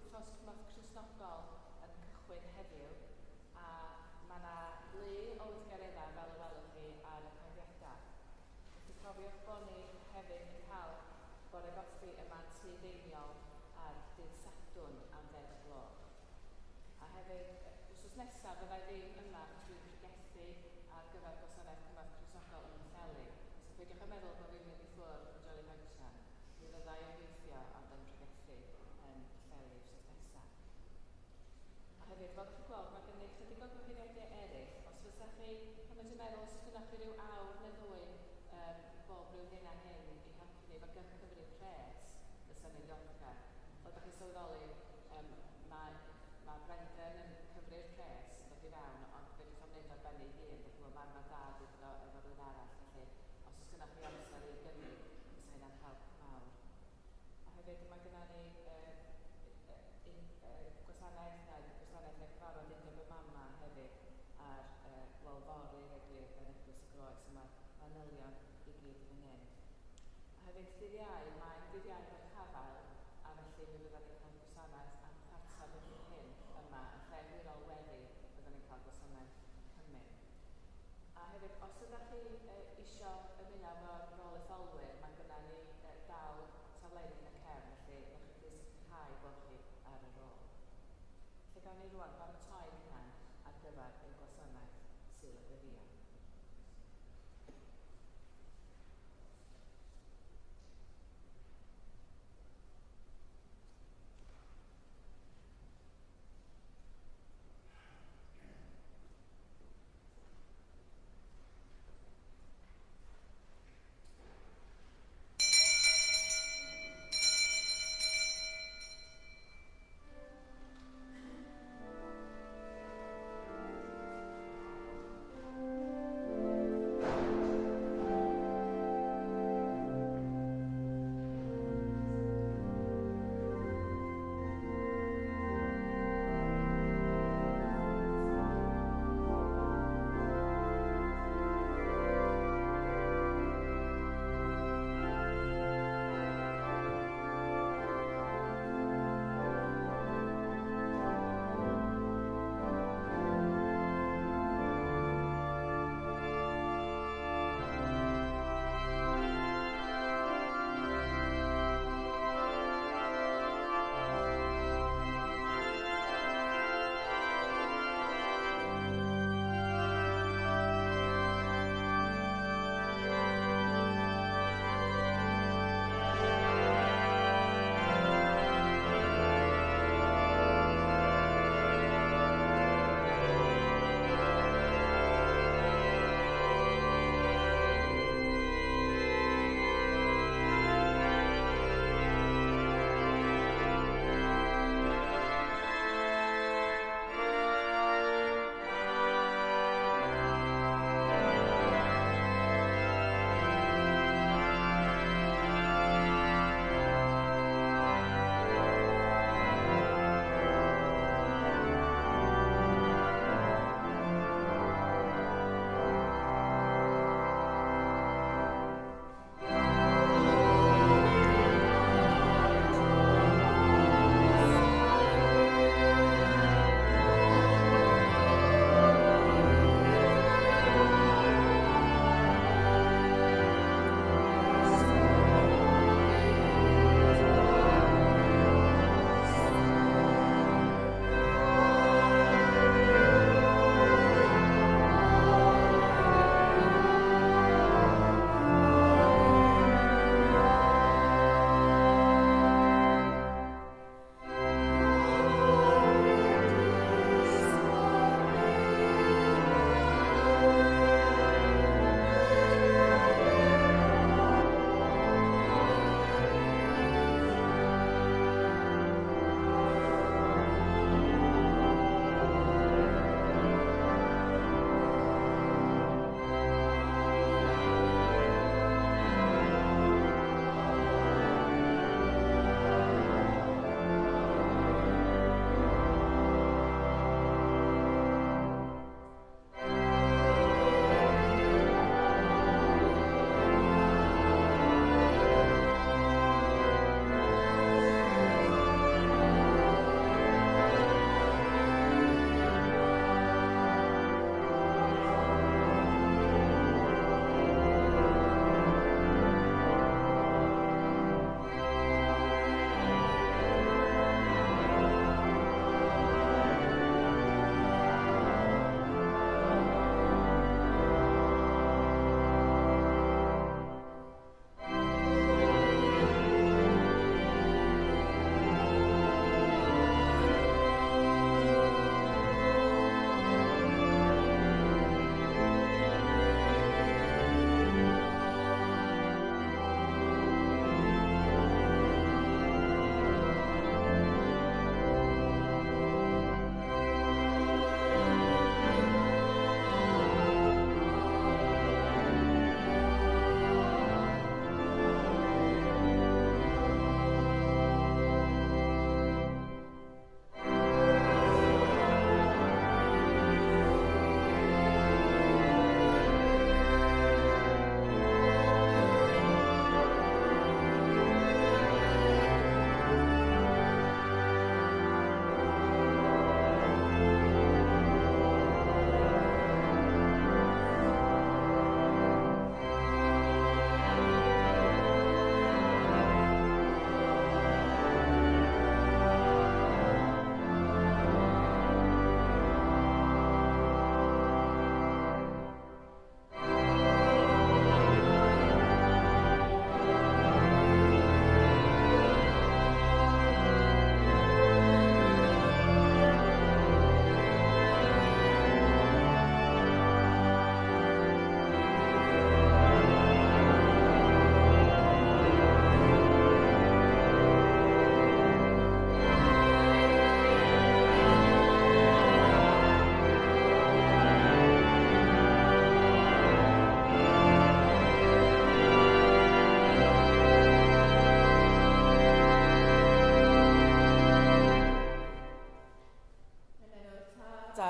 wythnos cymorth Cristnogol yn cychwyn heddiw, a mae yna lu o weithgareddau fel y welwch chi ar y cyfrifiadau. Felly cofiwch bod ni hefyd yn cael bore goffi yma tŷ deiniol ar dydd Sadwrn am 10 o'r gloch. A hefyd, wrthnos nesaf fyddai ddim yma achos dwi'n pregethu ar gyfer gwasanaeth cymorth Cristnogol yn Pwllheli. So peidiwch yn meddwl bod fi'n mynd i ffwrdd yn Jolly Pensian. Mi fyddai yn gweithio ond yn pregethu yn Pwllheli wrthnos nesaf. A hefyd, fel chi'n gweld, mae gennych chydig o gyfeiriadau eraill. Os fysa chi, pan ydych chi'n meddwl, os ydych chi'n rhyw awr neu ddwy bob rhyw hyn a hyn i helpu ni efo gyfri pres, fysa ni'n ddiolchgar. Fel ydych chi'n sylweddoli, mae Brendan yn cyfri'r pres yn dod i fewn, ond fe wnaeth o'n wneud ar ben ei hun, felly mae'n da efo rhywun arall. Felly, os oes gyda chi amser i gynnig, fysa hynna'n help mawr. A hefyd, mae gyda ni gwasanaeth neu cyfarfod undeb y mama hefyd ar Lol Fory Eglwys yn Eglwys y Groes, so mae manylion i gyd yn hyn. A hefyd, dydd Iau, mae'n dydd Iau o'r Chafael, a felly mi fydda ni'n cael gwasanaeth am cartref yn hyn yma, yn lle gwirol weddi, fydda ni'n cael gwasanaeth cymryd. A hefyd, os ydych chi isio ymuno efo'r rôl etholwyr, mae gyda ni dal taflenni yn y cefn, felly newch chi sicrhau bod chi ar y rôl. Felly gawn ni rwan baratoi hynna ar gyfer ein gwasanaeth Sul Y Pasg.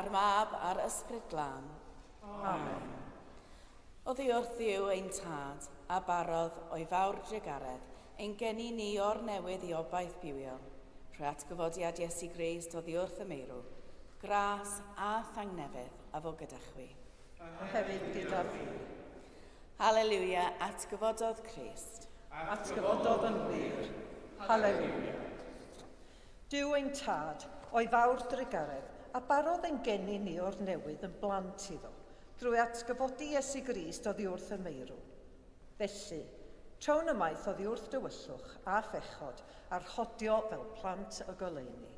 a'r Mab a'r Ysbryd Glân. Amen. Oddi wrth Dduw ein tad, a barodd o'i fawr drugaredd, ein geni ni o'r newydd i obaith bywiol, trwy atgyfodiad Iesu Grist oddi wrth y meirw, gras a thangnefydd a fo gyda chwi. A hefyd gyda fi. Halleluia, atgyfododd Crist. Atgyfododd yn wir. Halleluia. Duw ein tad, o'i fawr drugaredd, a barodd ein geni ni o'r newydd yn blant iddo, drwy atgyfodi Iesu Grist oddi wrth y meirw. Felly, trawn ymaith oddi wrth dywyllwch a phechod a'r hodio fel plant y goleuni.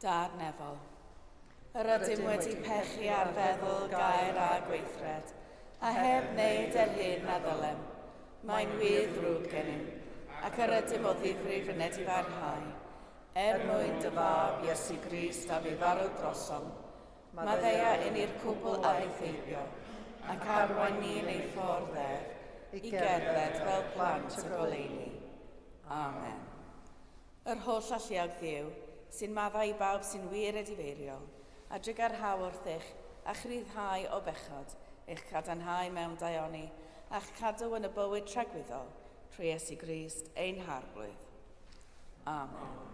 Dad Nefol, yr ydym wedi pechu ar feddwl, gair a gweithred, a heb wneud hyn a ddylem. Mae'n wir ddrwg gennym, ac yr ydym o ddifrif yn i farhau. Mwyn dy fab Iesu Grist a fi farw drosom, mae ddeia un i'r cwbl a eithebio, ac arwain ni'n ei ffordd i gerdded fel plant y goleuni. Amen. Yr holl alluog Dduw, sy'n maddau i bawb sy'n wir edifeiriol, a drygarhaw wrthych a chryddhau o bechod, eich cadarnhau mewn daioni, a'ch cadw yn y bywyd tragwyddol, trwy Iesu Grist ein harglwydd. Amen.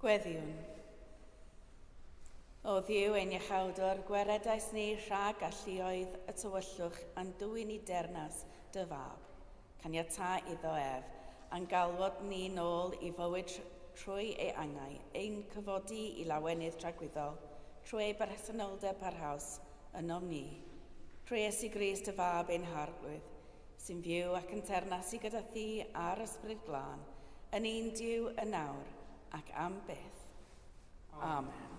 Chweddiwn. O Dduw ein iachawdwr, gweredais ni rhag alluoedd y tywyllwch a'n dwyn i dernas dy fab, caniata iddo ef, a'n galwod ni nôl i fywyd trwy ei angau, ein cyfodi i lawenydd tragwyddol, trwy ei bersenoldeb parhaus ynom ni. Trwy Iesu Grist y fab ein harglwydd, sy'n fyw ac yn ternasu gyda thi a'r ysbryd glân, yn un Duw y nawr ac am byth. Amen.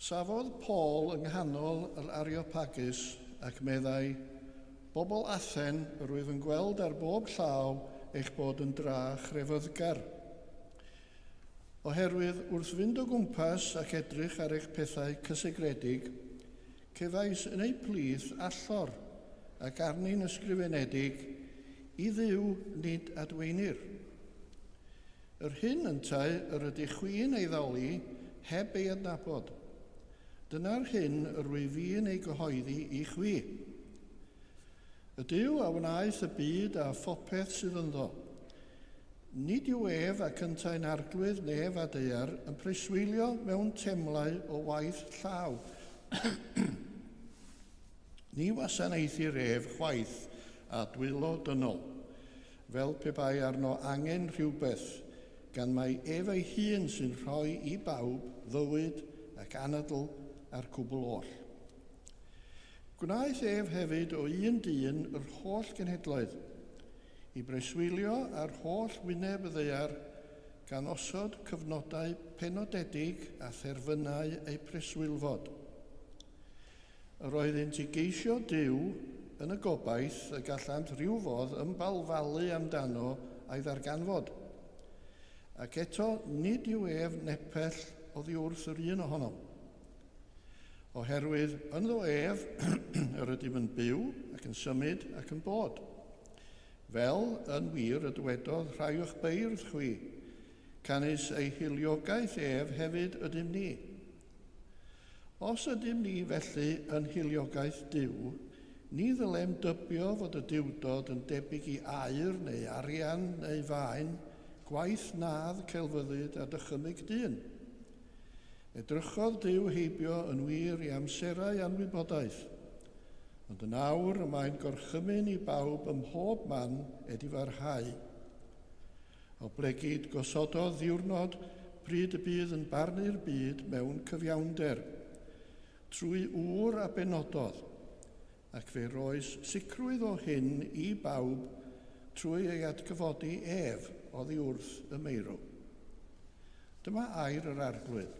Safodd Paul yng nghanol yr Areopagus ac meddai, bobl Athen yr wyf yn gweld ar bob llaw eich bod yn dra chrefyddgar. Oherwydd wrth fynd o gwmpas ac edrych ar eich pethau cysegredig, cefais yn ei plith allor ac arni'n ysgrifenedig i ddiw nid adweinir. Yr hyn yntau yr ydych chwi'n ei ddoli heb ei adnabod. Dyna'r hyn yr wyf fi'n ei gyhoeddi i chwi. Y Duw a wnaeth y byd a phopeth sydd ynddo. Nid yw ef ac yntau'n arglwydd nef a deiar yn preswylio mewn temlau o waith llaw. Ni wasanaethir ef chwaith a dwylo dynol, fel pe bai arno angen rhywbeth, gan mai ef ei hun sy'n rhoi i bawb fywyd ac anadl a'r cwbl oll. Gwnaeth ef hefyd o un dyn yr holl genhedloedd, i breswylio ar holl wyneb y ddeiar gan osod cyfnodau penodedig a therfynau ei preswylfod. Yr oeddent i geisio Duw yn y gobaith y gallant rhyw fodd ymbalfalu amdano a'i ddarganfod. Ac eto nid yw ef nepell oddi wrth yr un ohonom. Oherwydd ynddo ef yr ydym yn byw ac yn symud ac yn bod. Fel yn wir y dywedodd rhai o'ch beirdd chwi, canys ei hiliogaeth ef hefyd ydym ni. Os ydym ni felly yn hiliogaeth Duw, ni ddylem dybio fod y diwdod yn debyg i aur neu arian neu faen, gwaith nadd celfyddyd a dychymyg dyn. Edrychodd Duw heibio yn wir i amserau anwybodaeth, ond yn awr y mae'n gorchymyn i bawb ym mhob man edifarhau. O blegid gosododd ddiwrnod pryd y bydd yn barnu'r byd mewn cyfiawnder, trwy ŵr a benododd, ac fe roes sicrwydd o hyn i bawb trwy ei atgyfodi ef oddi wrth y meirw. Dyma air yr arglwydd.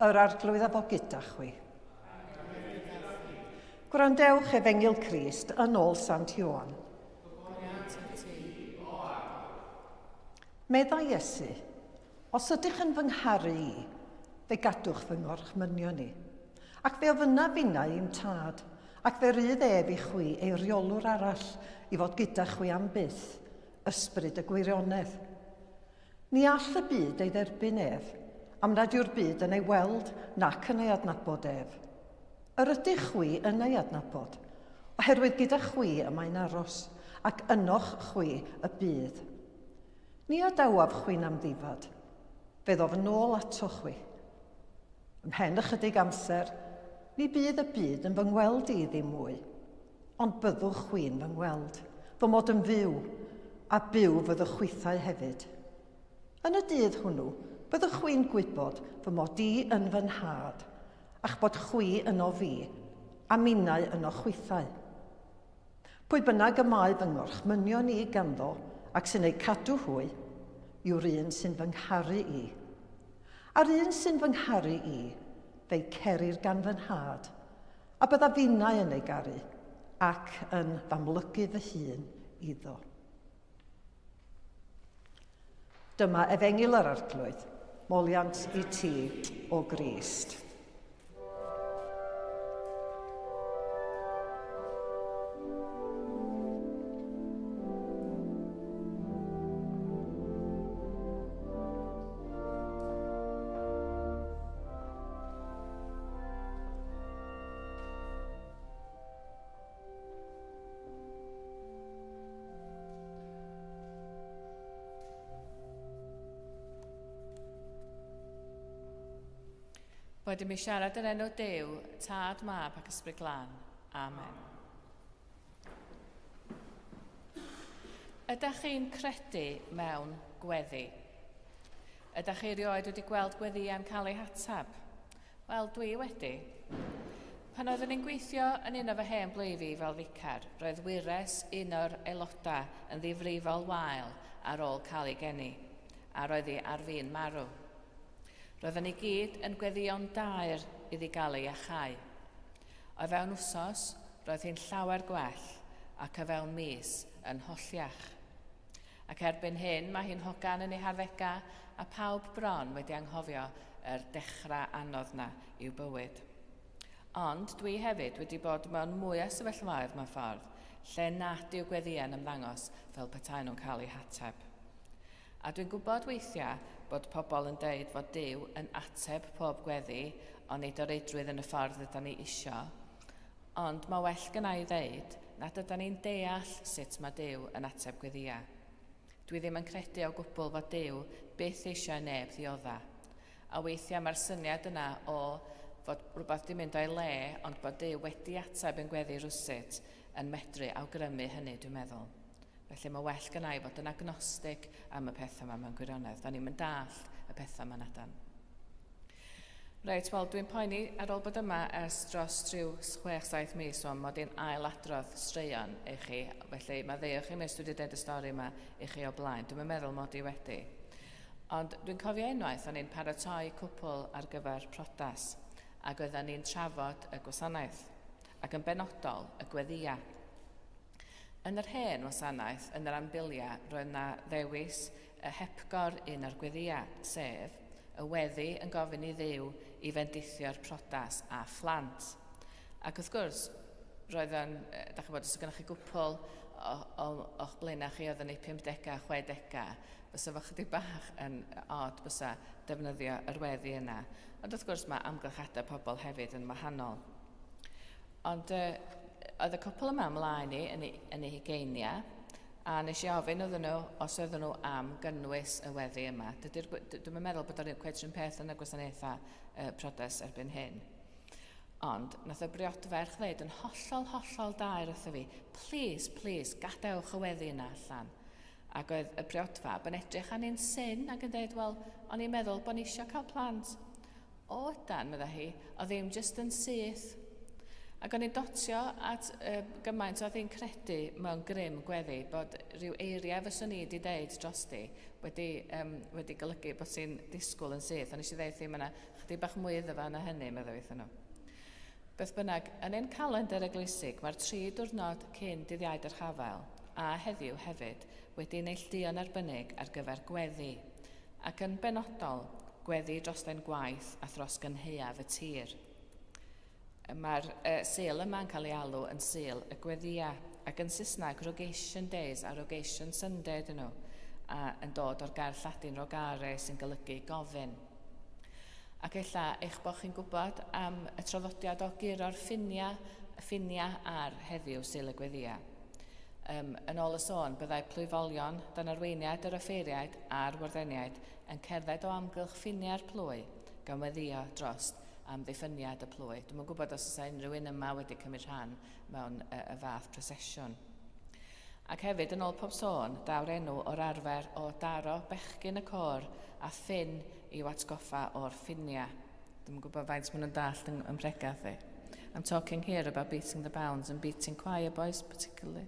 Yr arglwydd a fo gyda chwi. Gwrandewch Efengil Crist yn ôl Sant Ioan. Meddai Iesu, os ydych yn fy ngharu i, fe gadwch fy ngorchmynion i, ac fe ofyna finnau i'n tad, ac fe rydd ef i chwi ei reolwr arall i fod gyda chwi am byth, ysbryd y gwirionedd. Ni all y byd ei dderbyn ef, am nad yw'r byd yn ei weld nac yn ei adnabod ef. Yr ydych chwi yn ei adnabod, oherwydd gyda chwi y mae'n aros, ac ynoch chwi y bydd. Ni adawaf chwi'n amddifad, fe ddof yn ôl ato chwi. Ymhen ychydig amser, ni bydd y byd yn fy ngweld i ddim mwy, ond byddwch chwi'n fy ngweld, fy mod yn fyw, a byw fyddwch chwithau hefyd. Yn y dydd hwnnw, byddwch chwi'n gwybod fy mod i yn fy nhad, a'ch bod chwi yno fi, a minnau yno chwithau. Pwy bynnag y mae fy ngorchmynion i ganddo, ac sy'n ei cadw hwy, yw'r un sy'n fy ngharu i. A'r un sy'n fy ngharu i, fe'i cerir gan fy nhad, a bydda finnau yn ei garu, ac yn famlygu fy hun iddo. Dyma efengil yr arglwydd, moliant i ti o Grist. Bod i mi siarad yn enw Duw, Tad, Mab ac Ysbryd Glân. Amen. Ydych chi'n credu mewn gweddi? Ydych chi erioed wedi gweld gweddiau'n cael eu hatab? Wel, dwi wedi. Pan oeddwn i'n gweithio yn un o fy hen bleifi fel ficar, roedd wires un o'r aelodau yn ddifrifol wael ar ôl cael ei geni, a roedd hi ar fin marw. Roedden ni gyd yn gweddion daer iddi gael ei achau. O fewn wsos, roedd hi'n llawer gwell, ac o fewn mis yn holliach. Ac erbyn hyn, mae hi'n hogan yn ei harddegau, a pawb bron wedi anghofio yr dechrau anodd na i'w bywyd. Ond dwi hefyd wedi bod mewn mwy o sefyllfaoedd mewn ffordd, lle nad yw gweddiau'n ymddangos fel petai nhw'n cael eu hateb. A dwi'n gwybod weithiau bod pobl yn dweud fod Duw yn ateb pob gweddi, ond nid o reidrwydd yn y ffordd ydym ni isio. Ond mae well gyna i ddeud nad ydym ni'n deall sut mae Duw yn ateb gweddiau. Dwi ddim yn credu o gwbl fod Duw byth eisiau neb ddiodda. A weithiau mae'r syniad yna o fod rhywbeth di mynd o'i le, ond bod Duw wedi ateb yn gweddi rwsut yn medru awgrymu hynny, dwi'n meddwl. Felly mae well gyna i fod yn agnostig am y pethau yma mewn gwirionedd. Da ni'n mynd dallt y pethau yma nadan. Reit, wel, dwi'n poeni ar ôl bod yma ers dros 6-7 mis, ond mod i'n ailadrodd straeon i chi. Felly mae ddeuwch chi mis dwi wedi dweud y stori yma i chi o blaen. Dwi'n meddwl mod i wedi. Ond dwi'n cofio unwaith o'n i'n paratoi cwpl ar gyfer prodas, ac oedden ni'n trafod y gwasanaeth, ac yn benodol y gweddiau. Yn yr hen wasanaeth, yn yr ambilia, roedd yna ddewis y hepgor un o'r gweddiau, sef y weddi yn gofyn i Dduw i fendithio'r prodas a phlant. Ac wrth gwrs, roedd yn, da chi bod, os ydych chi gwpl o'ch blaenau chi oedd yn ei 50 60, fysa fo chydig bach yn od bysa defnyddio yr weddi yna. Ond wrth gwrs mae amgylchadau pobl hefyd yn wahanol. Ond oedd y cwpl yma ymlaen yn ei hugeinia, a nes i ofyn oedden nhw os oedden nhw am gynnwys y weddi yma. Dwi'n meddwl bod o'n cweit rhywun peth yn y gwasanaethau prodas erbyn hyn. Ond nath y briodferch ddeud yn hollol dair wrtho fi, please, gadewch y weddi yna allan. Ac oedd y briodfab yn edrych ar ni'n syn ac yn dweud, wel, o'n i'n meddwl bod ni eisiau cael plant. O ydan, medda hi, o ddim jyst yn syth. Ac o'n i'n dotio at gymaint oedd hi'n credu mewn grym gweddi bod rhyw eiriau fyswn i wedi deud drosti wedi golygu bod sy'n disgwyl yn syth. Ond nes i ddeud thi, mae yna chydig bach mwy iddo fa na hynny, meddwl weithio nhw. Beth bynnag, yn ein calendar eglwysig, mae'r 3 diwrnod cyn dyddiad yr Hafel, a heddiw hefyd, wedi neilltuo'n arbennig ar gyfer gweddi, ac yn benodol, gweddi dros ein gwaith a thros gynheuaf y tir. Mae'r Sul yma'n cael ei alw yn Sul y Gweddiau, ac yn Saesneg Rogation Days a Rogation Sunday dyn nhw, yn dod o'r gair Lladin rogare sy'n golygu gofyn. Ac ella eich bod chi'n gwybod am y traddodiad o guro'r ffinia ar heddiw Sul y Gweddiau. Yn ôl y sôn, byddai plwyfolion dan arweiniad yr offeiriaid a'r warddeniaid yn cerdded o amgylch ffiniau'r plwy gan weddio dros am ddiffyniad y plwy. Dwi'n gwybod os oes unrhyw un yma wedi cymryd rhan mewn y fath prosesiwn. Ac hefyd, yn ôl pob sôn, daw'r enw o'r arfer o daro bechgyn y côr a ffin i'w atgoffa o'r ffinia. Dwi'n gwybod faint maen nhw'n dallt yn ymregath i. I'm talking here about beating the bounds and beating choir boys particularly,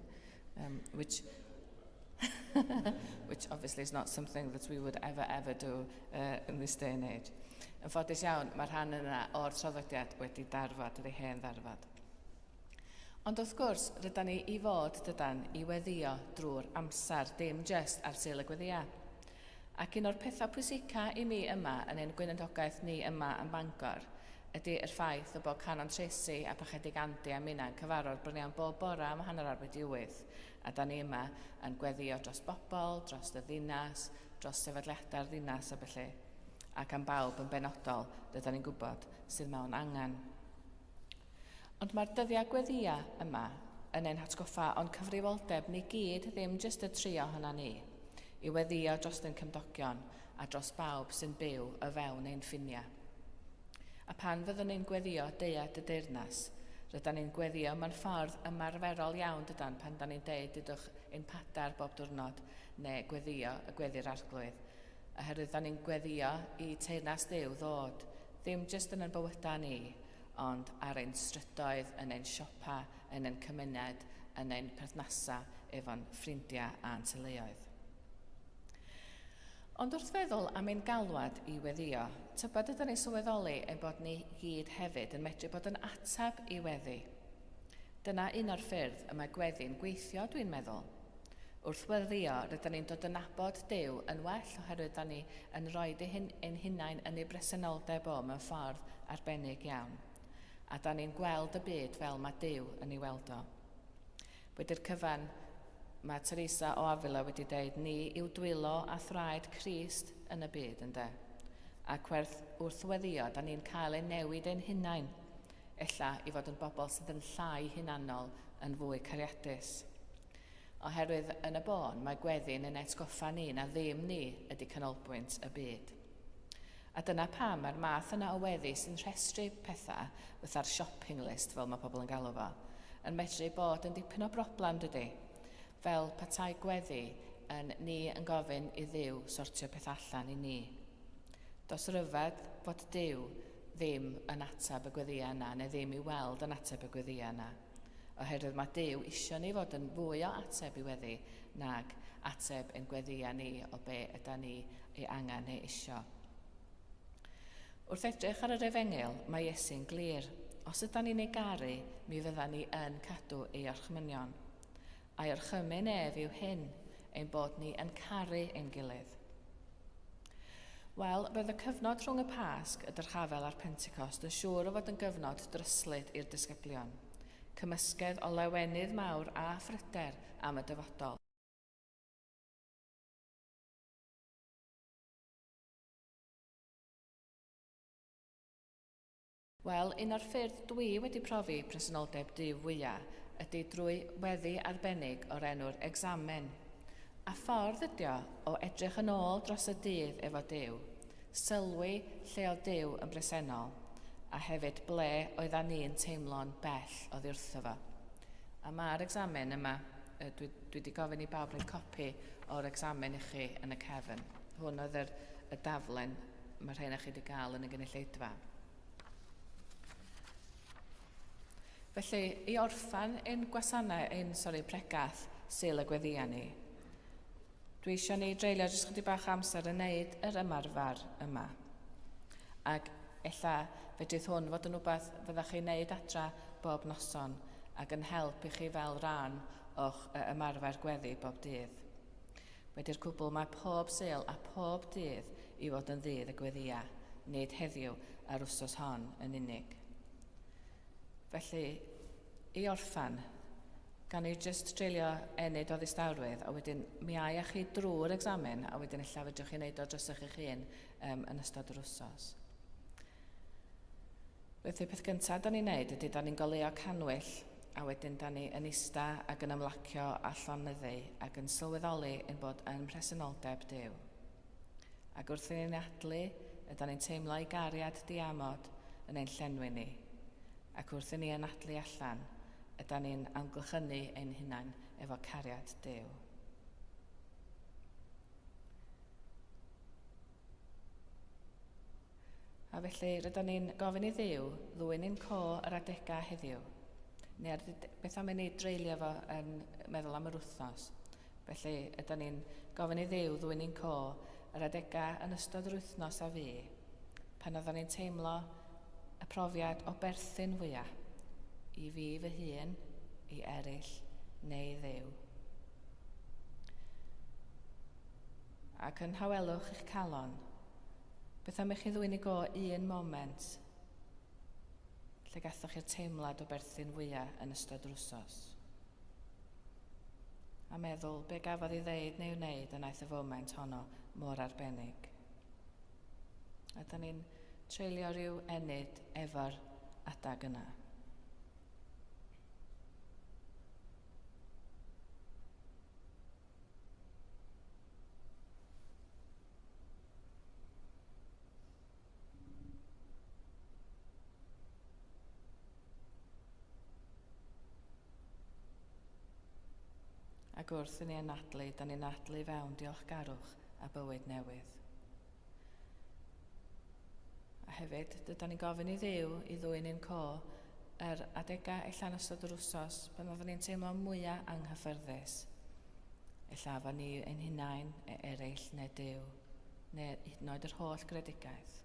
which obviously is not something that we would ever do in this day and age. Yn ffodus iawn, mae'r rhan yna o'r traddodiad wedi darfod, yr ei hen ddarfod. Ond wrth gwrs, rydyn ni i fod, dydan, i weddio drwy'r amser, dim just ar Sul y Gweddiau. Ac un o'r pethau pwysica i mi yma yn ein gweinyddogaeth ni yma yn Bangor ydy yr ffaith o bod Canon Tracy a Pachedig Andy a minna'n cyfarfod bron iawn bob bore am 7:30, a da ni yma yn gweddio dros bobl, dros y ddinas, dros sefydliadau'r ddinas a felly, ac am bawb yn benodol rydyn ni'n gwybod sydd mewn angen. Ond mae'r dyddiau gweddia yma yn ein hatgoffa o'n cyfrifoldeb ni gyd, ddim jyst y tri ohona ni, i weddio dros ein cymdogion a dros bawb sy'n byw o fewn ein ffiniau. A pan fyddwn ni'n gweddio deiad y deyrnas, rydyn ni'n gweddio mewn ffordd ymarferol iawn dydan pan da ni'n deud dydwch ein padar bob diwrnod neu gweddio y gweddi'r arglwydd. Oherwydd da ni'n gweddio i teyrnas Duw ddod, ddim jyst yn ein bywydau ni, ond ar ein strydoedd, yn ein siopa, yn ein cymuned, yn ein perthnasau efo'n ffrindiau a'n teuluoedd. Ond wrth feddwl am ein galwad i weddio, tybed ydyn ni'n sylweddoli ein bod ni gyd hefyd yn medru bod yn atab i weddi. Dyna un o'r ffyrdd y mae gweddi'n gweithio, dwi'n meddwl. Wrth weddio, rydyn ni'n dod yn nabod Duw yn well oherwydd da ni yn rhoi ein hunain yn ei bresenoldeb o mewn ffordd arbennig iawn. A da ni'n gweld y byd fel mae Duw yn ei weld o. Wedi'r cyfan, mae Teresa o Avila wedi dweud, ni yw dwylo a thraed Crist yn y byd, ynde? Ac wrth weddio, da ni'n cael ein newid ein hunain, ella i fod yn bobl sydd yn llai hunanol yn fwy cariadus. Oherwydd yn y bon, mae gweddi'n ein atgoffa ni na ddim ni ydy canolbwynt y byd. A dyna pam mae'r math yna o weddi sy'n rhestru pethau fatha'r shopping list, fel mae pobl yn galw fo, yn medru bod yn dipyn o broblem, dydy. Fel petai gweddi yn ni yn gofyn i Dduw sortio peth allan i ni. Does ryfedd fod Duw ddim yn atab y gweddiau yna, neu ddim i weld yn atab y gweddiau yna. Oherwydd mae Duw isio ni fod yn fwy o ateb i weddi nag ateb ein gweddiau ni o be yda ni ei angen neu isio. Wrth edrych ar yr Efengyl, mae Iesu'n glir. Os ydyn ni'n ei garu, mi fyddan ni yn cadw ei orchmynion. A'i orchymyn ef yw hyn, ein bod ni yn caru ein gilydd. Wel, bydd y cyfnod rhwng y Pasg, y Dyrchafel a'r Pentecost, yn siŵr o fod yn gyfnod dryslyd i'r disgyblion. Cymysgedd o lewenydd mawr a phryder am y dyfodol. Wel, un o'r ffyrdd dwi wedi profi presenoldeb Duw fwyaf ydy drwy weddi arbennig o'r enw'r examen. A ffordd ydy o edrych yn ôl dros y dydd efo Duw, sylwi lle o Duw yn bresennol, a hefyd ble oeddan ni'n teimlo'n bell oddi wrtho fo. A mae'r examen yma, dwi wedi gofyn i bawb roed copi o'r examen i chi yn y cefn. Hwn oedd y daflen mae rhain chi wedi gael yn y gynulleidfa. Felly, i orffan ein pregath Sul y Gweddia ni, dwi eisiau ni dreulio jyst chydig bach amser yn neud yr ymarfer yma. Ac ella fedrith hwn fod yn rhywbeth fyddwch chi'n neud adra bob noson ac yn help i chi fel rhan o'ch ymarfer gweddi bob dydd. Wedi'r cwbl mae pob Sul a pob dydd i fod yn ddydd y Gweddia, nid heddiw ar wsos hon yn unig. Felly, i orffan, gan i jyst dreulio enid o ddistawrwydd, a wedyn mi ai a chi drwy'r examen, a wedyn illa fedrwch chi wneud o dros eich hun yn ystod yr wsos. Felly, peth gyntaf da ni'n neud ydy da ni'n goleuo canwyll, a wedyn da ni yn ista ac yn ymlacio a llonyddu ac yn sylweddoli ein bod yn presenoldeb Duw. Ac wrth i ni'n adlu, ydyn ni'n teimlo ei gariad diamod yn ein llenwi ni. Ac wrth i ni anadlu allan, ydyn ni'n amgylchynu ein hunain efo cariad Duw. A felly, rydyn ni'n gofyn i Dduw ddwyn ein co yr adegau heddiw, neu beth am i ni dreulio fo yn meddwl am yr wythnos. Felly, ydyn ni'n gofyn i Dduw ddwyn ein co yr adegau yn ystod yr wythnos a fi, pan oedden ni'n teimlo y profiad o berthyn fwyaf, i fi fy hun, i eraill, neu Dduw. ac yn hawelwch eich calon. Beth am eich ddwy'n i go un moment lle gathoch chi'r teimlad o berthyn fwyaf yn ystod yr wsos. A meddwl be gafodd I ddeud neu wneud yn aeth y foment honno mor arbennig. A da ni'n treulio rhyw enid efo'r adag yna. Ac wrth i ni anadlu, da ni'n anadlu fewn diolchgarwch a bywyd newydd. A hefyd, dyda ni'n gofyn I Dduw I ddwy'n ein co yr adegau allan ystod yr wsos pan oedden ni'n teimlo mwyaf anghyffyrddus. Ella fa ni ein hunain, eraill neu Duw, neu hyd yn oed yr holl gredigaeth.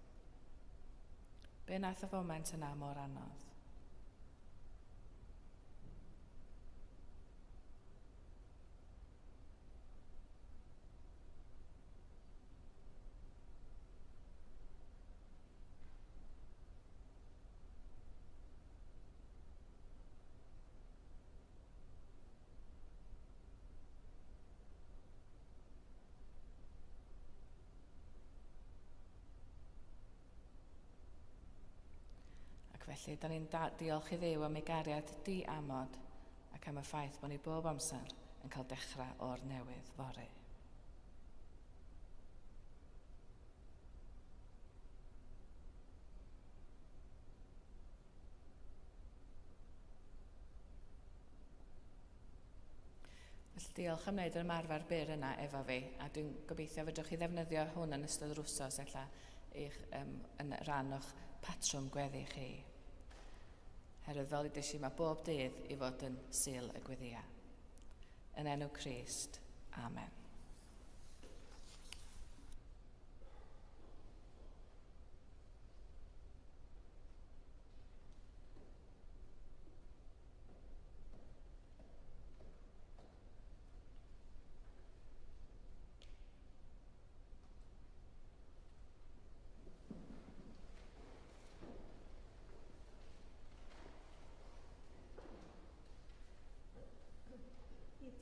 Be nath y foment yna mor anodd? Felly, da ni'n diolch I Dduw am ei gariad di-amod ac am y ffaith bod ni bob amser yn cael dechrau o'r newydd fory. Felly, diolch am wneud yr ymarfer byr yna efo fi, a dwi'n gobeithio fedrwch chi ddefnyddio hwn yn ystod yr wsos ella yn rhan o'ch patrwm gweddi chi. Herwydd fel ydych chi, mae bob dydd I fod yn Sul y Gweddïau. Yn enw Crist. Amen.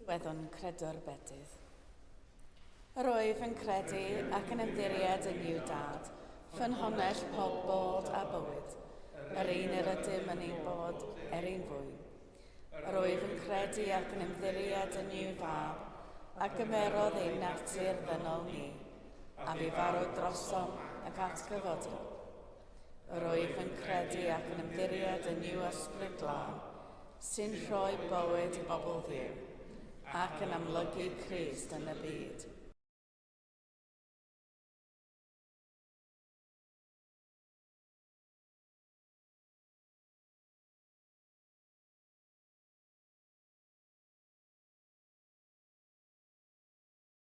Weddwn credwr bedydd. Yr wyf yn credu ac yn ymddiried yn yw dad, ffynhonnell pob bod a bywyd, yr un yr ydym yn ei bod er ein fwy. Yr wyf yn credu ac yn ymddiried yn yw fab, ac ymerodd ein natur ddynol ni, a fi farw drosom ac atgyfodi. Yr wyf yn credu ac yn ymddiried yn yw ysbryd glân, sy'n rhoi bywyd I bobl ddiw, ac yn amlygu Crist yn y byd.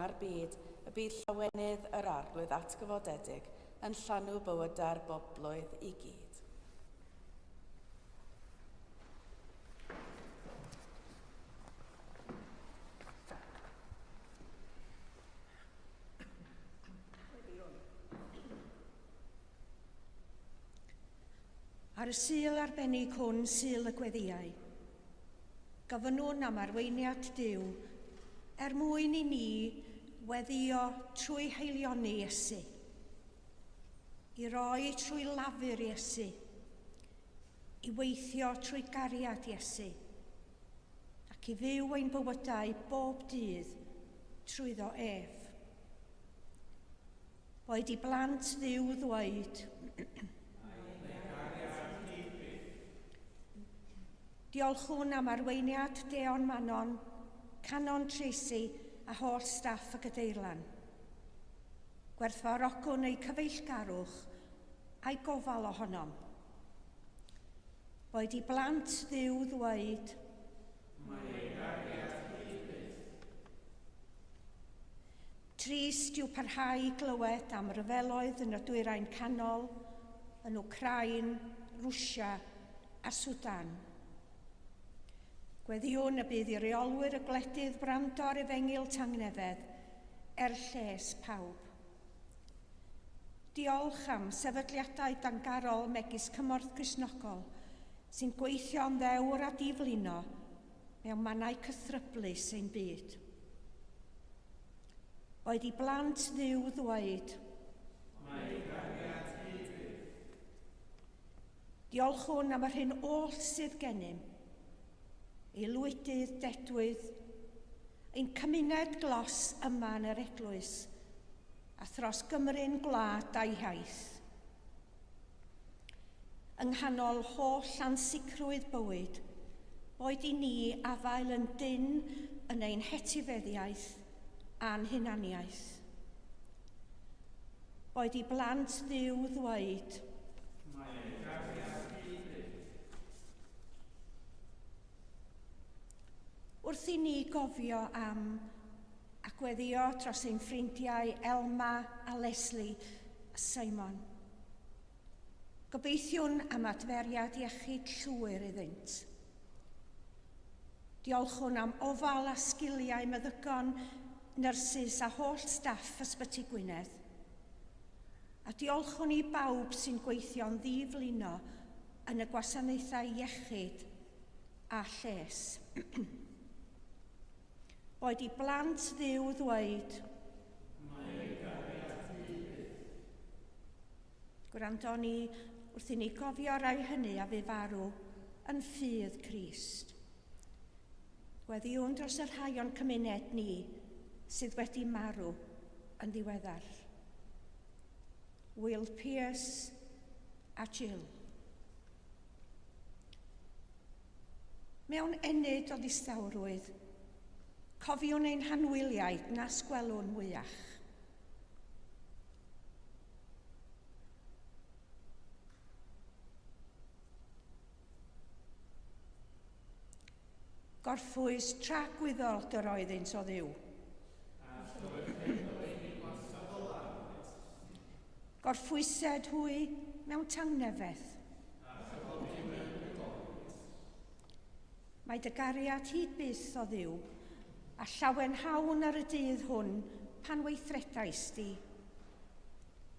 Ar byd, y bydd llawenydd yr arglwydd atgyfodedig yn llanw bywyda'r boblwydd I gyd. Ar y Sul arbennig hwn, Sul y Gweddïau, gofynnwn am arweiniad Duw mwyn I ni weddio trwy heilioni Iesu, I roi trwy lafur Iesu, I weithio trwy gariad Iesu, ac I fyw ein bywydau bob dydd trwyddo ef. Boed I blant Dduw ddweud, diolchwn am arweiniad Deon Manon, Canon Tracy a holl staff y Gadeirlan. Gwerthfawrogwn eu cyfeillgarwch a'i gofal ohonom. Boed I blant Dduw ddweud, trist yw parhau I glywed am ryfeloedd yn y Dwyrain Canol, yn Wcrain, Rwsia a Sudan. Gweddiwn y bydd I reolwyr y gwledydd Brandor Efengil Tangnefedd lles pawb. Diolch am sefydliadau dangarol megis cymorth Cristnogol sy'n gweithio am ddewr a diflino mewn mannau cythryblus ein byd. Oedd I blant ddiw ddweud, diolchwn am yr hyn oll sydd gennym, ei lwydydd dedwydd, ein cymuned glos yma yn yr eglwys, a thros Gymru'n gwlad a'i haith. Yng nghanol holl ansicrwydd bywyd, boed I ni afael yn dyn yn ein hetifeddiaeth a'n hunaniaeth. Boed I blant ddiw ddweud, wrth I ni gofio am ac weddio dros ein ffrindiau Elma a Leslie a Cymun. Gobeithiwn am adferiad iechyd llwyr iddynt. Diolchwn am ofal a sgiliau meddygon, nyrsys a holl staff Ysbyty Gwynedd. A diolchwn I bawb sy'n gweithio'n ddiflino yn y gwasanaethau iechyd a lles. Boed I blant ddiw ddweud, gwrando ni wrth I ni gofio rai hynny a fu farw yn ffydd Crist. Gweddiwn dros y rhai o'n cymuned ni sydd wedi marw yn ddiweddar. Will Pierce a Jill. Mewn enid o ddistawrwydd, cofiwn ein hanwyliaid na sgwelwn mwyach. Gorffwys tragwyddol yr oeddynt o ddiw. Gorffwysed hwy mewn tangnefedd. Mae dy gariad hyd byth o ddiw a llawen hawn ar y dydd hwn pan weithredais di.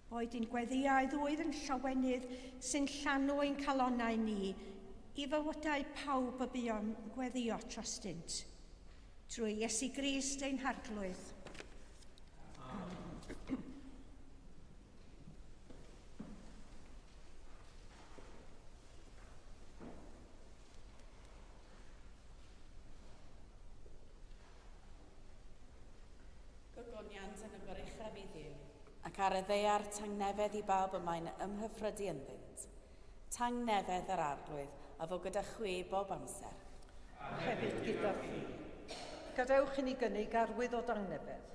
Boed i'n gweddiau ddwydd yn llawenydd sy'n llanw ein calonnau ni I fywydau pawb y buon gweddio trostynt. Trwy Iesu Grist ein harglwydd. Gogoniant yn y goruchaf I Dduw, ac ar y ddeiar tangnefedd I bawb yma'n ymhyffrydu ynddynt. Tangnefedd yr arglwydd, a fo gyda chwi bob amser. A hefyd gyda chi. Gadewch I ni gynnig arwydd o dangnefedd.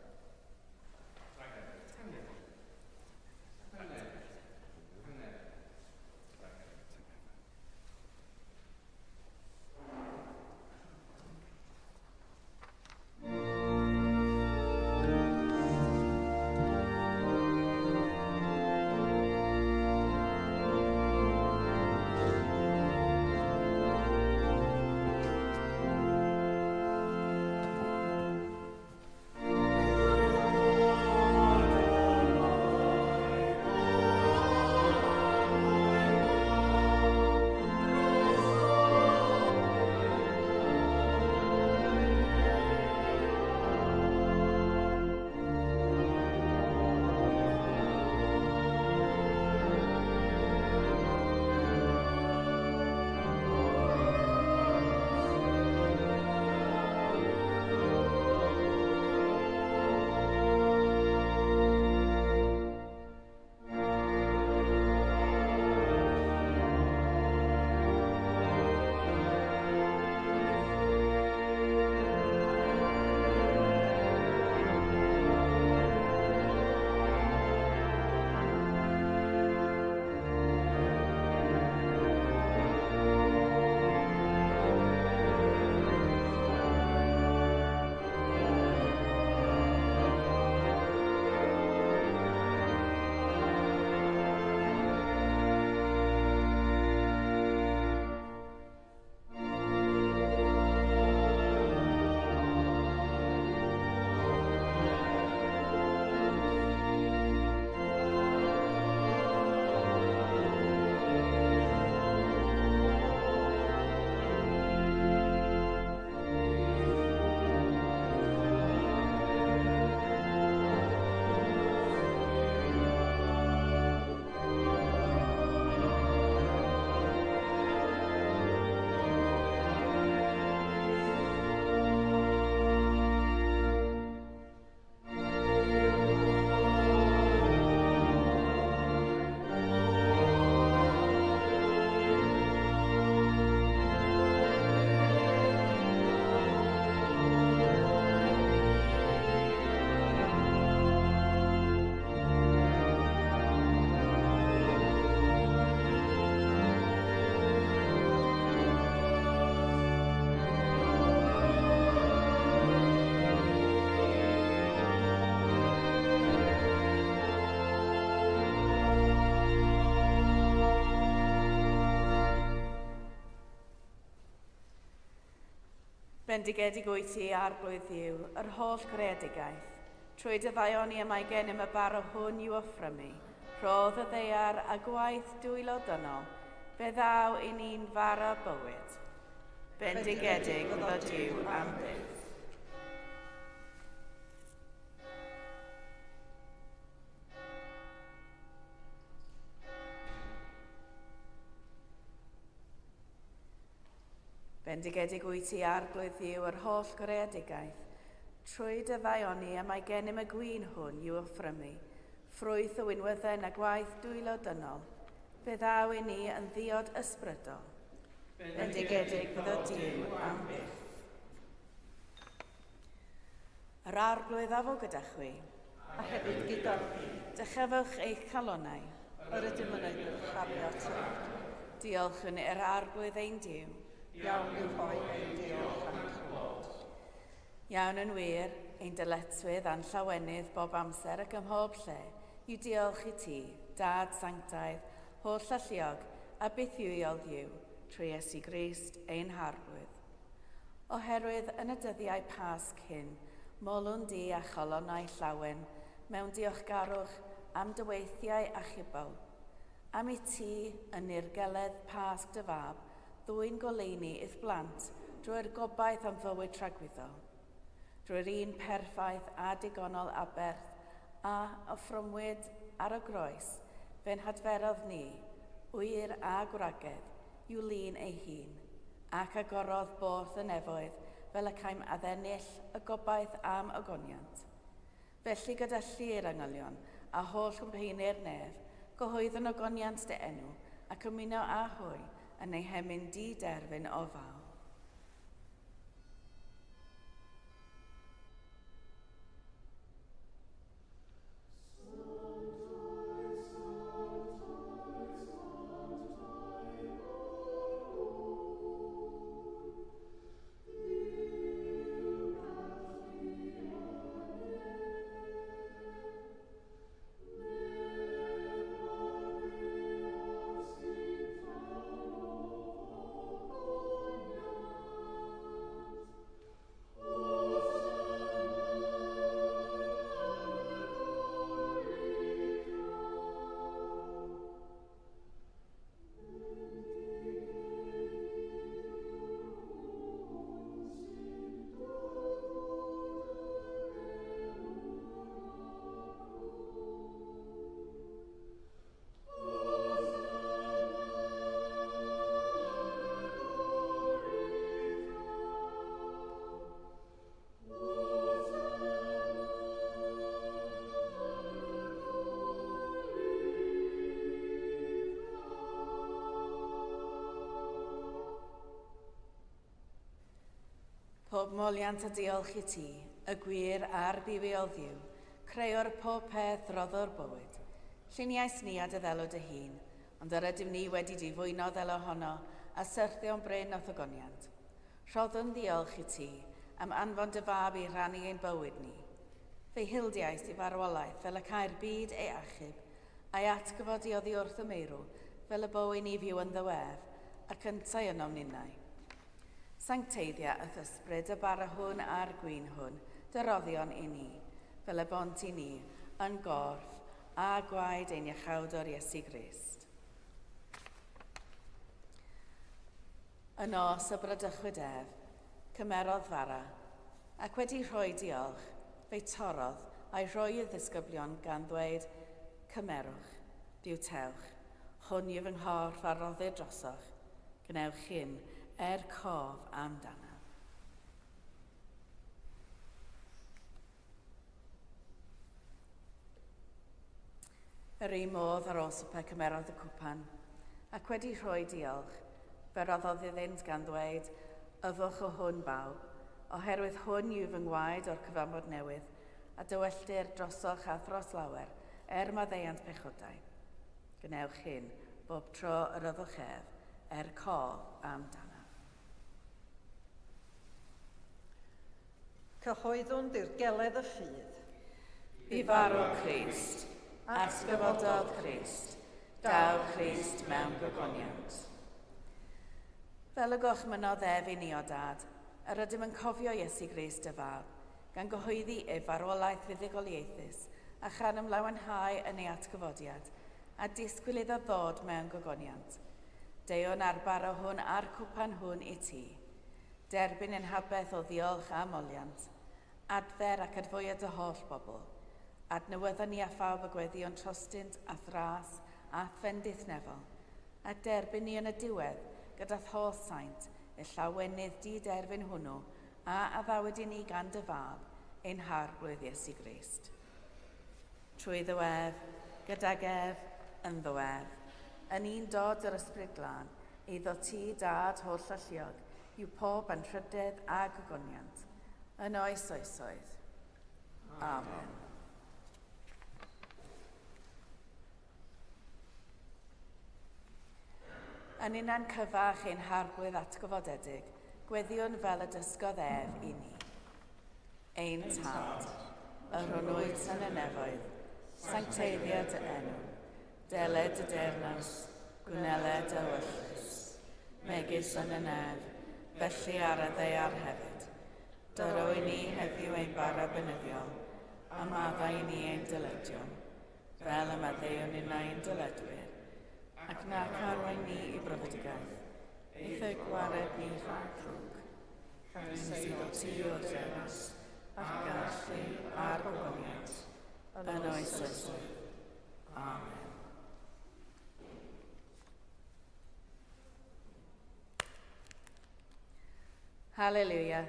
Bendigedig wyt ti arglwydd Dduw, yr holl greadigaeth. Trwy dy ddaioni y mae gennym y bar o hwn i'w offrymu. Roedd y ddeiar a gwaith dwylo dynol, fe ddaw i ni'n fara bywyd. Bendigedig fyddo Dduw am byth. Bendigedig wyt ti arglwydd Dduw yr holl greadigaeth. Trwy dy ddaioni a mae gennym y gwyn hwn i'w offrymu. Ffrwyth o wynwyddau a gwaith dwylo dynol. Fe ddaw i ni yn ddiod ysbrydol. Bendigedig fyddo Dduw am byth. Yr arglwydd a fo gyda chwi. A hefyd gyda chi. Dychefwch eich calonau. Yr ydym yn ei ddyrchafiad. Diolch yn yr arglwydd ein Dduw. Iawn i'w hoi ein diolch am chlod. Iawn yn wir, ein dyletswydd a'n llawenydd bob amser ac ym mhob lle, i'w diolch i ti, Dad Sanctaidd, holl alluog a bythiwiol Dduw, trwy Iesu Grist ein harglwydd. Oherwydd yn y dyddiau Pasg hyn, molwn di a cholonnau llawen, mewn diolchgarwch am dyweithiau achubol, am i ti yn nirgeledd Pasg dy fab, ddwy'n goleini i'th blant drwy'r gobaith am fywyd tragwyddol. Drwy'r un perffaith a digonol aberth a offrymwyd ar y groes, fe'n hadferodd ni, wyr a gwragedd, i'w lun ei hun, ac agorodd both y nefoedd fel y caim addennill y gobaith am ogoniant. Felly gyda llu'r angylion a holl cwmpeini'r nef, gyhoedd yn ogoniant dy enw ac ymuno â hwy yn ei hemyn di-derfyn o faw. Pob moliant a diolch i ti, y gwir a'r buwiol Dduw, creo'r pob peth roddo'r bywyd. Lluniais ni a dy ddelo dy hun, ond yr ydym ni wedi di fwyno ddelo honno a syrthio'n bryn o thogoniant. Rhoddwn diolch i ti am anfon dy fab i rannu ein bywyd ni. Fe'i hildiais i farwolaeth fel y cael byd ei achub, a'i atgyfod i oddi wrth y meirw fel y bywyd ni fyw yn ddiwedd ac yntau yn omninnau. Sancteiddia y ysbryd y bara hwn a'r gwyn hwn, dyroddion i ni, fel y bont i ni, yn gorff a gwaed ein iachawdwr Iesu Grist. Yn os y brydychwyd ef, cymerodd fara, ac wedi rhoi diolch, fe'i torodd a'i rhoi i ddisgyblion gan ddweud, cymerwch, diwtewch, hwn yw fy nghorff a roddir drosoch, gnewch hyn cof amdano. Yr un modd ar ôl swper cymerodd y cwpan, ac wedi rhoi diolch, fe roddodd iddynt gan ddweud, yfwch o hwn bawb, oherwydd hwn yw fy ngwaed o'r cyfamod newydd, a dywelltir drosoch a thros lawer, maddeuant pechodau. Gnewch hyn, bob tro yr yfwch ef, cof amdano. Cyhoeddwn dirgeledd y ffydd. Bu farw Crist, atgyfododd Crist, daw Crist mewn gogoniant. Fel y gochmynodd ef i ni o dad, Yr ydym yn cofio Iesu Grist y Fab, gan gyhoeddi ei farwolaeth fuddugoliaethus a chan ymlawenhau yn ei atgyfodiad, a disgwyl iddo ddod mewn gogoniant. Deion arbaro hwn a'r cwpan hwn i ti. Derbyn yn habeth o ddiolch a moliant, adfer ac adfwyad y holl bobl. Adnewyddon ni a phawb y gweddion trostynt a thras a ffendith nefol. A derbyn ni yn y diwedd gyda'r holl saint, y llawenydd di-derbyn hwnnw, a addawyd i ni gan dy Fab, ein harglwydd Iesu Grist. Trwy ddywedd, gydag ef, yn ddywedd, yn un dod yr ysbryd glân, eiddo ti dad holl alluog, yw pob anrhydedd a gogoniant, yn oes oesoedd. Amen. Yn unan cyfach ein harglwydd atgyfodedig, gweddiwn fel y dysgodd ef i ni. Ein tad, y hwnnwyd yn y nefoedd, sancteiddiad y enw, deled y dernas, gwneled y wyllus, megis yn y nef, felly ar y ddeiar hefyd. Dyro i ni heddiw ein bara benyddiol, a maddau i ni ein dyledion, fel y maddeuwn i ein dyledwyr, ac nac arwain ni i brofedigaeth, eith y gwared ni rhag rhwg, sydd o ti o'r dernas, ac gallu a'r gogoniant, yn oes oesoedd. Amen. Halleluia,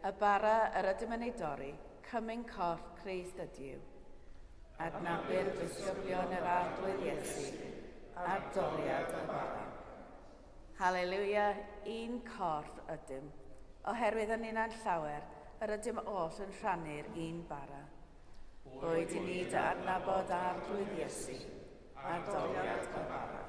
y bara yr ydym yn ei dorri, cymyn corff Crist ydyw. Adnabir disgyblion yr arglwydd Iesu, a'r doriad y bara. Halleluia, un corff ydym, oherwydd yn unan llawer, yr ydym oll yn rhannu'r un bara. Boed i ni dy adnabod arglwydd Iesu, a'r doriad y bara.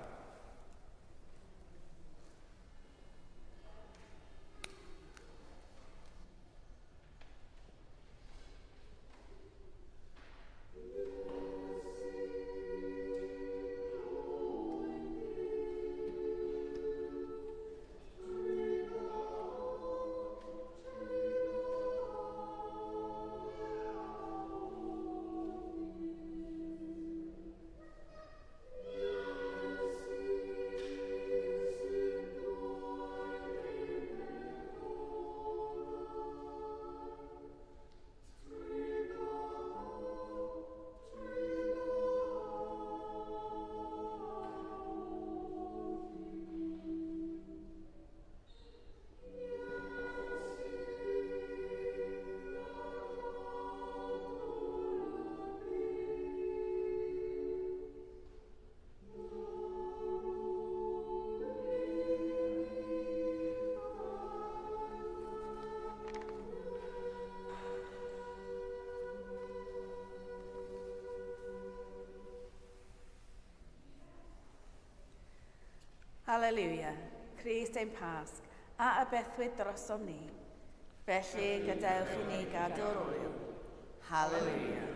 Halleluia, Crist ein Pasg, a abethwyd drosom ni. Felly gadewch i ni gadw'r wyl. Halleluia.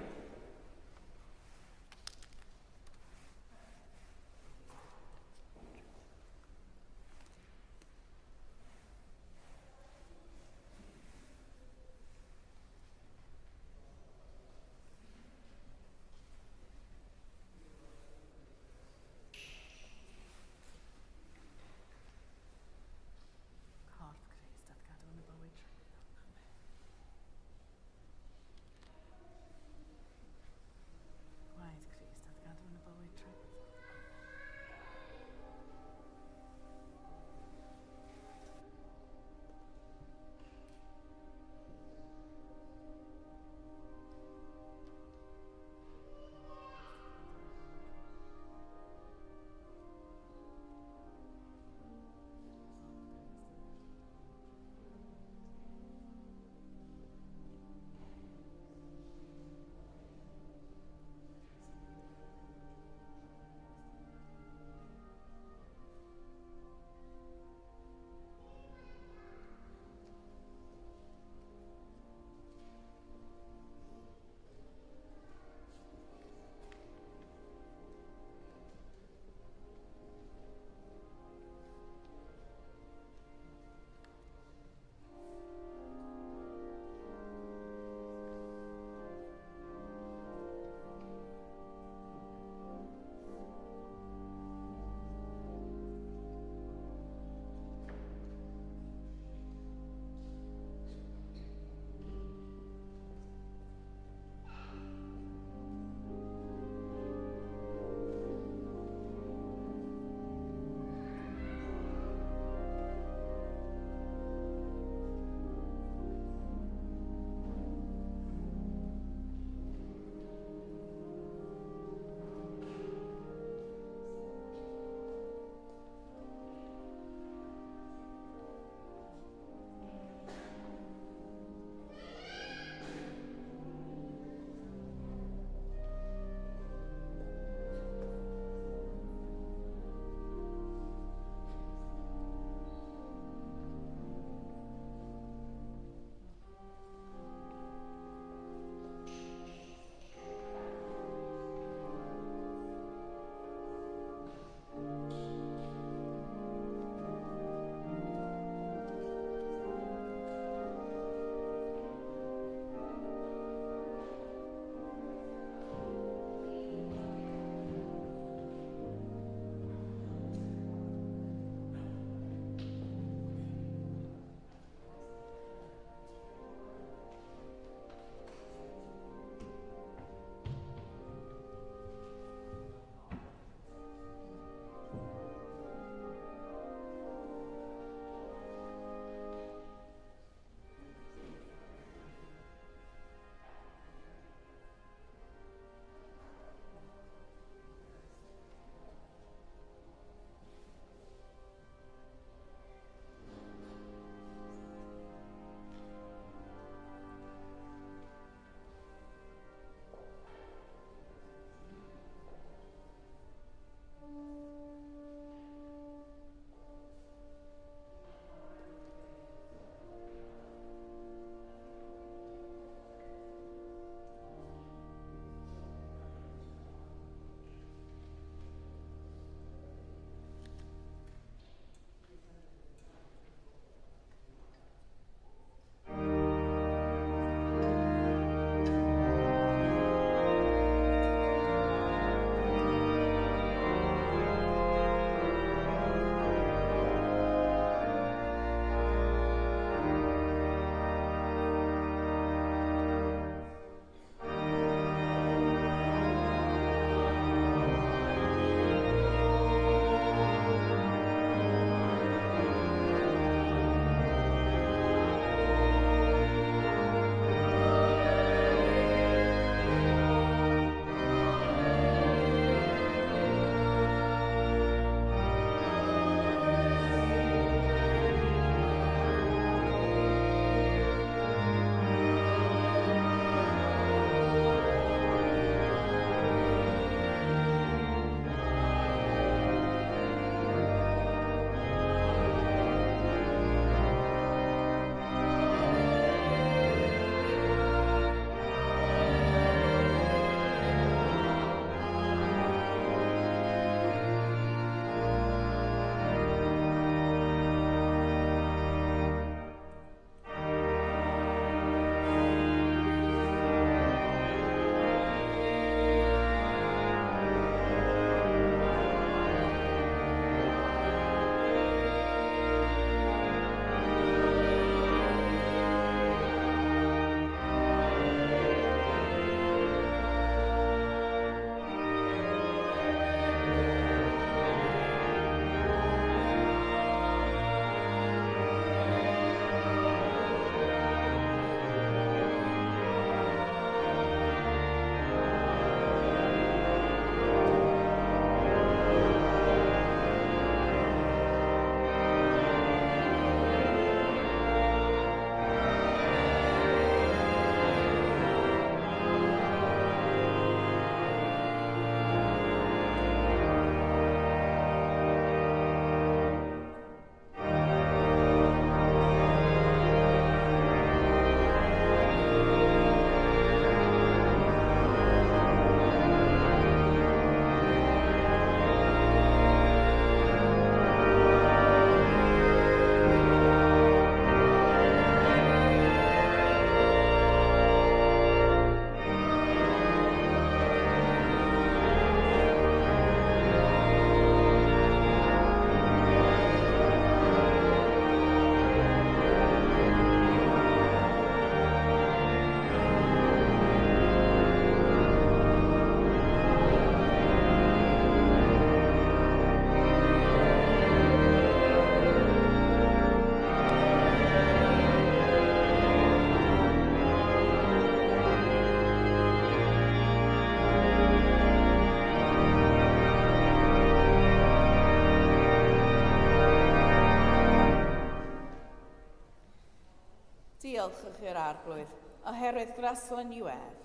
dilchwch i'r arglwydd, oherwydd graslon iwedd,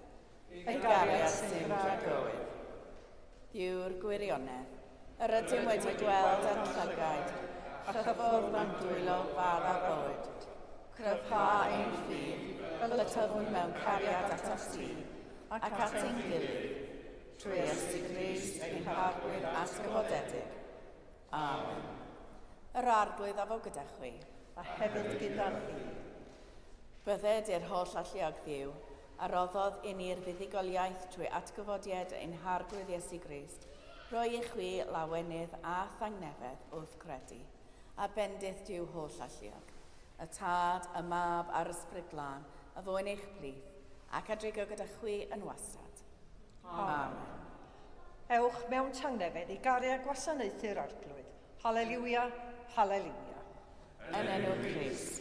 ei gariad sy'n rhagowydd. Diw'r gwirionedd, yr ydym wedi gweld ar llygaid, a chyfwrdd am dwylo far a bywyd. Cryfha ein ffydd, fel y tyfwn mewn cariad at ti, ac at ein gilydd, trwy Iesu Grist ein harglwydd atgyfodedig. Amen. Yr arglwydd a fo gyda chwi. A hefyd gyda chi. Bydded i'r holl alluog ddiw, a roddodd i ni'r fuddigoliaeth trwy atgyfodiad ein harglwydd Iesu Grist, roi i chwi lawenydd a thangnefedd wrth credu, a bendith diw holl alluog, y tad, y mab a'r ysbryd glân, a fwyn eich plith, ac adrigo gyda chwi yn wastad. Amen. Ewch mewn tangnefedd i gariad gwasanaethu'r arglwydd. Halleluia, halleluia. Yn enw Crist.